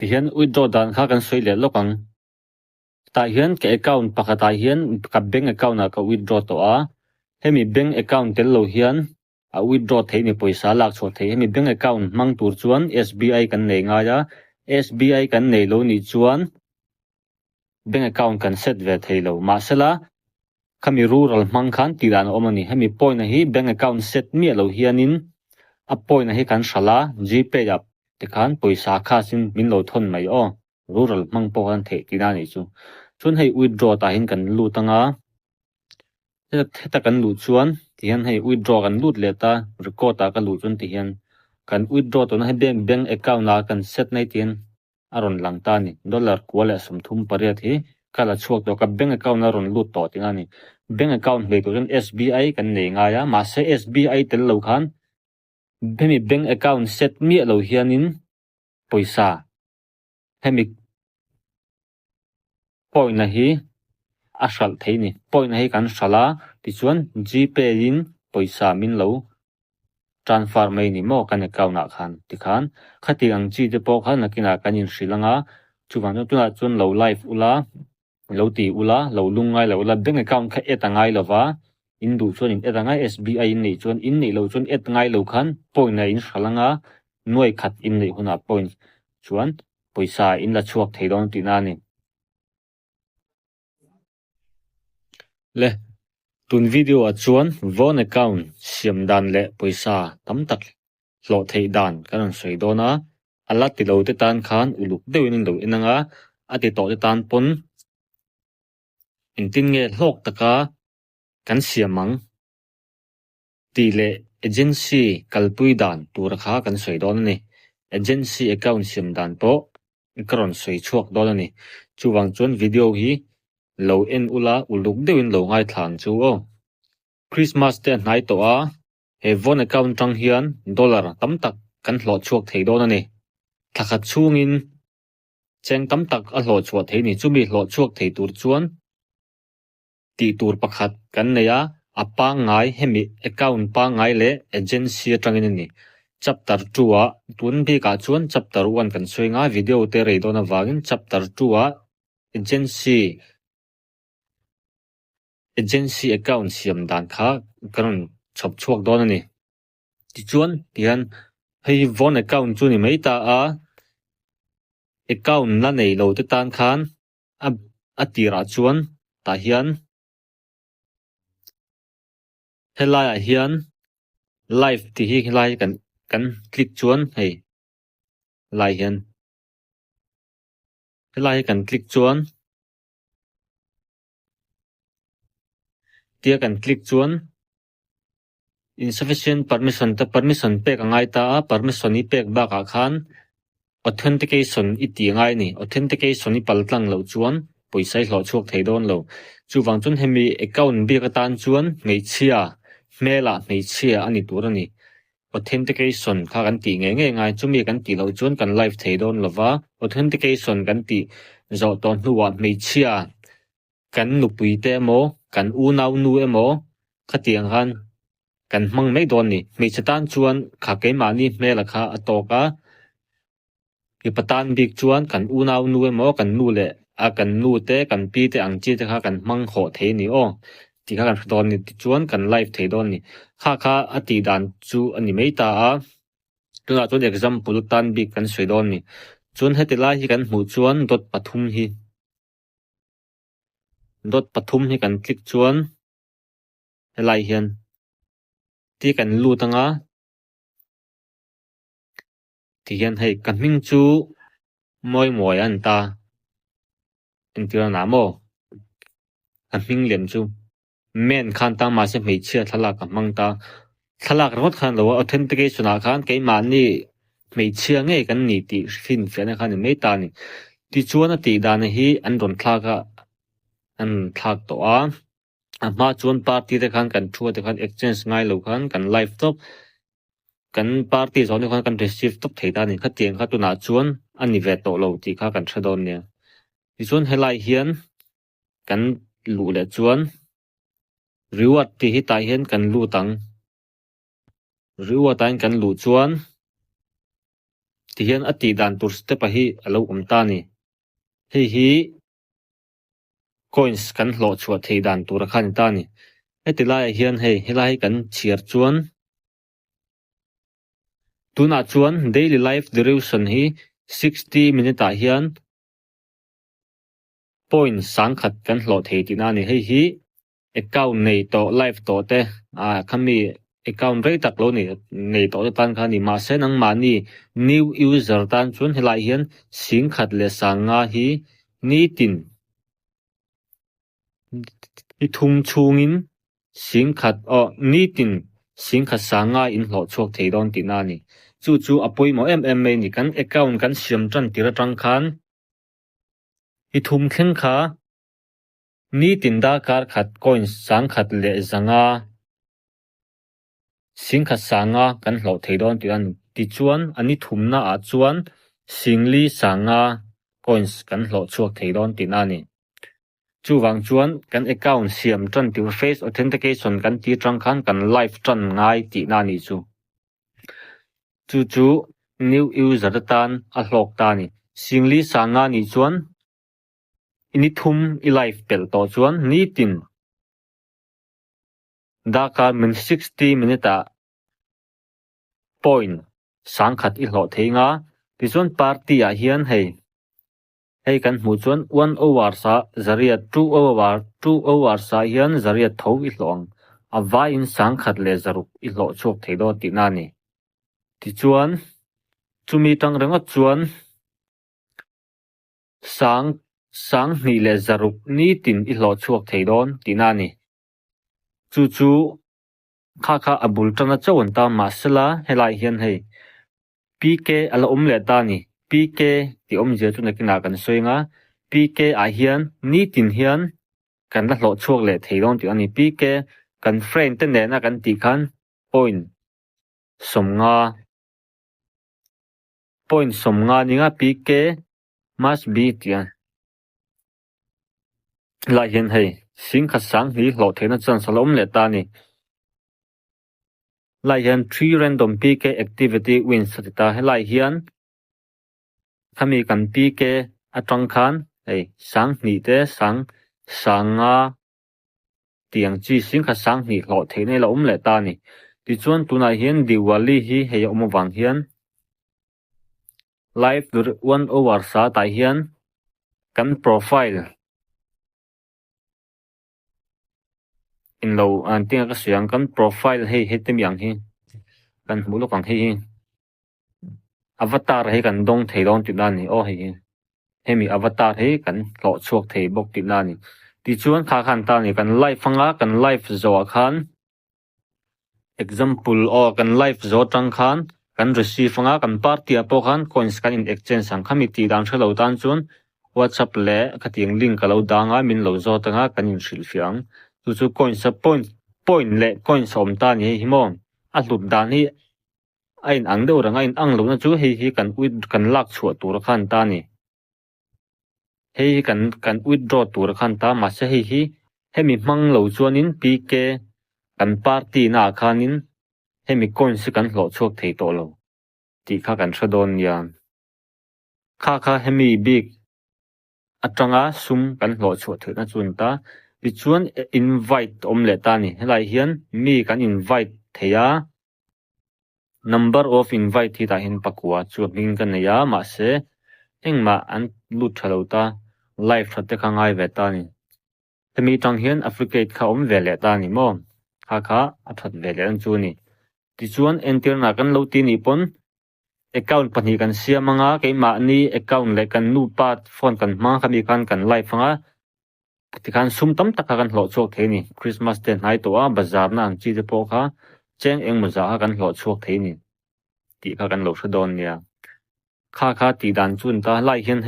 ti hian withdraw dan kha kan soi le lokang ta hian ke account pakata hian ka bank account na ka withdraw to a hemi bank account tel lo hian a withdraw thei ni poisa lak chho thei hemi bank account mang tur chuan SBI kan nei nga ya SBI kan nei lo ni chuan bank account kan set ve thei lo ma sela khami rural mang khan ti dan omani hemi point hi bank account set mi lo hianin a point hi kan shala GPay up te khan poisa kha sin min lo thon mai o rural mang po kan the ti na ni chu chun hei withdraw ta hin kan lu tanga ta kan lu chuan ti hian hei withdraw kan lut le ta record ta kan lu chun ti hian kan withdraw to na hei bank account na kan set nei tin aron lang ta ni dollar kwala sum thum pariat hi kala chuak to ka bank account na ron lut to tinga ni bank account le to SBI kan nei nga ya ma se SBI tel lo khan hemi bank account set mi lo hianin poisa hemi point na hi a hral thei ni point na hi kan hrala ti chuan GPay in poisa min lo transfer mai ni mo kan account na khan ti khan khati ang chi te po khan nakina kanin hrilanga chuwang tuna chun lo live ula lo ti ula lo lungai lo la bank account kha etangai lova in du chuan in etangai SBI in nei chuan in nei lo chuan etangai lo khan point na in hrilanga noi khat in nei huna point chuan poisa in la chuak thei don ti na ni le tun video a chuan von account siam dan le poisa tam tak hlo thei dan kan soi dona alat ti lo te tan khan uluk deuin lo inanga ati to te tan pon in tin nge hlok taka kan siamang ti le agency kalpui dan tur kha kan soi don ni agency account siam dan to karon soi chuak don ni chuwang chuan video hi lo en ula uluk deuin lo ngai thlang chu o Christmas te nai to a he von account tang hian dollar tam tak kan hlo chuak thei don ani thakhat chungin cheng tam tak a hlo chuak thei ni chumi hlo chuak thei tur chuan ti tur pakhat kan neya apa ngai hemi account pa ngai le agency atangin ni chapter 2 a tun bi ka chuan chapter 1 kan soi nga video te rei dona wangin chapter 2 a agency account siam dan kha karon chop chuak don ani ti chuan tian hei von account chu ni mai ta a account la nei lo te tan khan a tira chuan ta hian helai hian live ti hi helai kan click chuan hei lai hian helai kan click chuan tia kan click chuan insufficient permission ta permission pek angai ta a permission ni pek ba ka khan authentication iti ngai ni authentication ni paltlang lo chuan poisai hlo chuak thei don lo chuwang chun hemi account bi ka tan chuan ngei chia mela ngei chia ani tur ani authentication kha kan ti nge ngai chumi kan ti lo chuan kan live thei don lova authentication kan ti zo ton huwa ngei chia kan nupui te mo kan u nau nu emo khatiang han kan mang mai don ni me chatan chuan kha ke ma ni mela kha atoka ki patan bik chuan kan u nau nu emo kan nu le a kan nu te kan pi te ang chi te kha kan mang kho the ni o ti kha kan don ni chuan kan live thei don ni kha ati dan chu ani mai ta a tuna chun example tan bik kan soi don ni chun hetila hi kan hmu chuan dot pathum hi kan click chuan helai hian ti kan lu tanga ti hian hei kan ming chu moi an ta intira na mo kan ming lem chu men khan ta ma se mei chia thala ka mang ta thalak rot khan lo authentication a khan ke ma ni mei chia nge kan ni ti fin fe na khan mei ta ni ti chuan a ti dan hi an ron thlaka an thak to a ma chuan party te khan kan thua te khan exchange ngai lo khan kan live top kan party zone khan kan receive top thei ta ni khatiang kha tuna chuan ani ve to lo ti kha kan thadon ne ti chuan helai hian kan lu le chuan reward ti hi ta hian kan lu tang reward tan kan lu chuan ti hian ati dan tur step a hi alo ta ni hi coins kan hlo chhuat thei dan tur khan ta ni etilai hian helai kan chiar chuan tuna chuan daily life duration hi 60 minute a hian point sang khat kan hlo thei tina ni hi account nei to live to te khami account rei tak lo ni nei to tan kha ni ma se nang ma ni new user tan chun helai hian sing khat le sanga hi ni tin i thum chungin sing khat ni tin sing khat sanga in hlo chok thei don tina ni chu apoi mo MMA ni kan account kan siam tran tira tang khan i thum khen kha ni tin da kar khat coin sang khat le zanga sing khat sanga kan hlo thei don tian ti chuan ani thumna a chuan singli sanga coins kan hlo chuak thei don tina ni chu wang chuan kan account siam tran ti face authentication kan ti tang khan kan live tran ngai ti na ni chu new user tan a hlok ta ni singli sanga ni chuan ini thum i live pel to chuan ni tin daka min 60 minute point sang khat i hlo theinga ti chuan party a hian hei kan hmu chuan 1 hour sa zaria 2 hour sa hian zaria tho i hlong avai in sang khat le zaruk i hlo chok thei do ti na ni ti chuan chumi tang renga chuan sang ni le zaruk ni tin i hlo chuak thei don ti na ni chu kha abul tana chawon ta masala helai hian PK ala le ta ni PK ti je chu na kina kan soinga PK a hian ni tin hian kan la hlo chuak le thei don ti ani PK kan friend te ne na kan ti khan point somnga ni nga PK must be tian la hian sing kha sang hi hlo theina chan salom le ta ni lai hian 3 random PK activity wins satita helai hian khami kan PK atang khan sang ni te sanga tiang chi sing kha sang ni hlo theina la le ta ni ti chuan tuna hian diwali hi omawang hian live 1 hour sa ta hian kan profile in lo an tinga ka siang kan profile tem yang hi kan hmulo kang hi avatar kan dong thei don ti dan ni hemi avatar kan hlo chuak thei bok ti na ni ti chuan kha khan ta ni kan live fanga kan live zo khan example kan live zo tang khan kan receive fanga kan party apo khan coins kan in exchange sang khami ti dan thelo tan chun WhatsApp le khating link ka lo danga min lo zo tanga kan in hril fiang chu coins point le coins om ta ni hi mo a hlut dan hi ain ang do ranga in ang lo na chu hi kan lak chhuat tur khan ta ni kan withdraw tur khan ta ma se hi hemi mang lo chuanin PK kan party na khanin hemi coins kan hlo chuak thei to lo ti kha kan thadon yan kha hemi big atanga sum kan hlo chuat thei na chun ta ti chuan invite le ta ni helai hian mi kan invite theya number of invite hi ta hin pakwa chuak ning kan ya ma se engma an lut thalo ta live thate khangai ve ta ni hemi tang hian affiliate kha ve le ta ni mo kha athat ve le an chu ni ti chuan enter na kan lo ti ni pon account pani kan siamanga keima ni account le kan nu pat phone kan ma khami kan live fanga ti kan sum tam tak kan hlo chok the ni Christmas te nai to a bazar na ang chi te po kha cheng eng maza kan hlo chok the ni ti kha kan lo thadon nia kha ti dan chun ta lai hian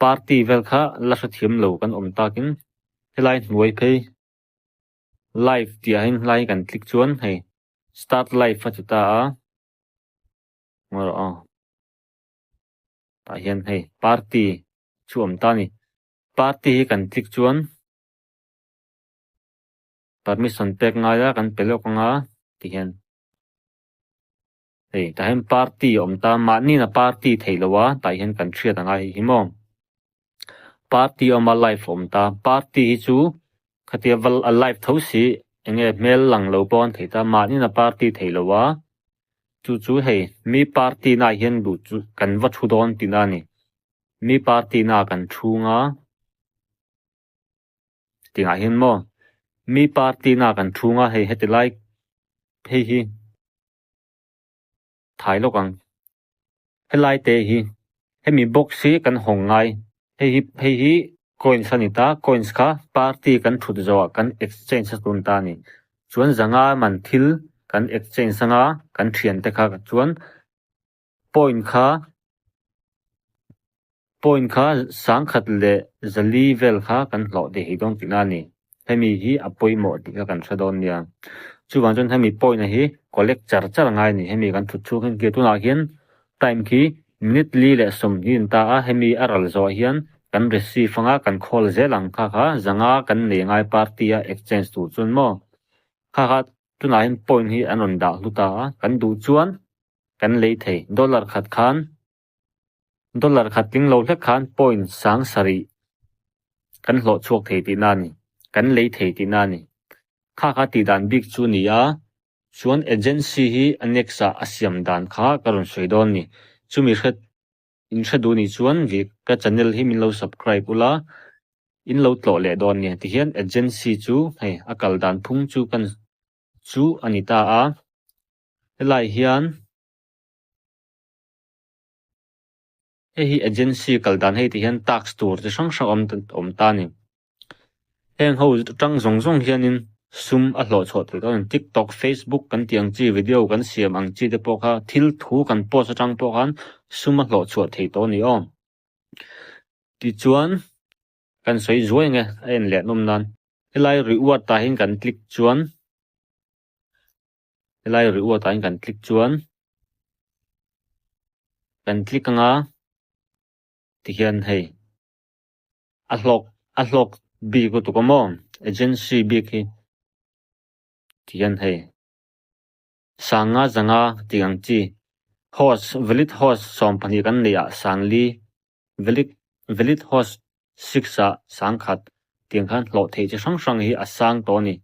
party vel kha la thiam lo kan om takin helai hnuai phei live ti a hin lai kan click chuan start live fa chuta a ngor ta hian party chuam ta ni party kan click chuan permission pek nga ya kan pelok nga ti hian ta hem party ta ma ni na party theilowa ta hian kan thriat anga hi mo party ma life ta party hi chu khatia wal a life thosi enge mel lang lo pon theita ma ni na party theilowa chu hei mi party na hian du chu kan wa thu don tina ni mi party na kan thunga tinga hian mo mi party na kan thunga hei hetilai hi thai lokang helai te hi hemi box hi kan hong ngai hi coin sanita coins kha party kan thut zo kan exchange tun ta ni chuan zanga man thil kan exchange sanga kan thian te kha chuan point kha sang khat le zali vel kha kan hlo de hi dong tina ni hemi hi apoi mo ti ka kan thadon nia chuwan chon hemi point hi collect char ngai ni hemi kan thut chu kan ke tu na hian time ki minute li le som hin ta a hemi aral zo hian kan receive anga kan call zelang kha zanga kan ne ngai party a exchange tu chun mo kha tuna hin point hi anon da luta kan du chuan kan lei thei dollar khat ting lo le khan point sang sari kan hlo chuak thei ti na ni kan lei thei ti na ni kha ti dan big chu ni a chuan agency hi anexa asiam dan kha karon soidon ni chumi khat in thadu ni chuan vi ka channel hi min lo subscribe ula in lo tlo le don ni ti hian agency chu hei akal dan phung chu kan chu anita a helai hian hi agency kaldan hei ti hian tax tur chi sang om ta ni heng ho tang zong hianin sum a hlo chho ti don TikTok Facebook kan tiang chi video kan siam ang chi te pokha thil thu kan post atang pokhan sum a hlo chho thei to ni om ti chuan kan soi zuai nge en le nom nan helai reward ta hin kan click chuan kan click anga ti hian hei a hlok bi ko to komo agency bi ki ti hian hei sanga zanga tiang chi valid host som pani kan lia sangli valid host 6 a sangkhat tiang khan hlo thei chi sang hi asang to ni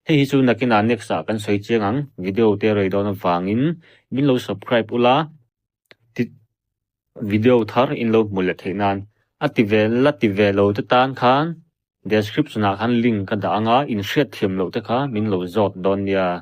hei chu nakina next kan soi chengang video te roi don wangin min lo subscribe ula video thar in lo mule theinan ativel lo te tan khan description a khan link ka da anga in share them lo te kha min lo zot don ya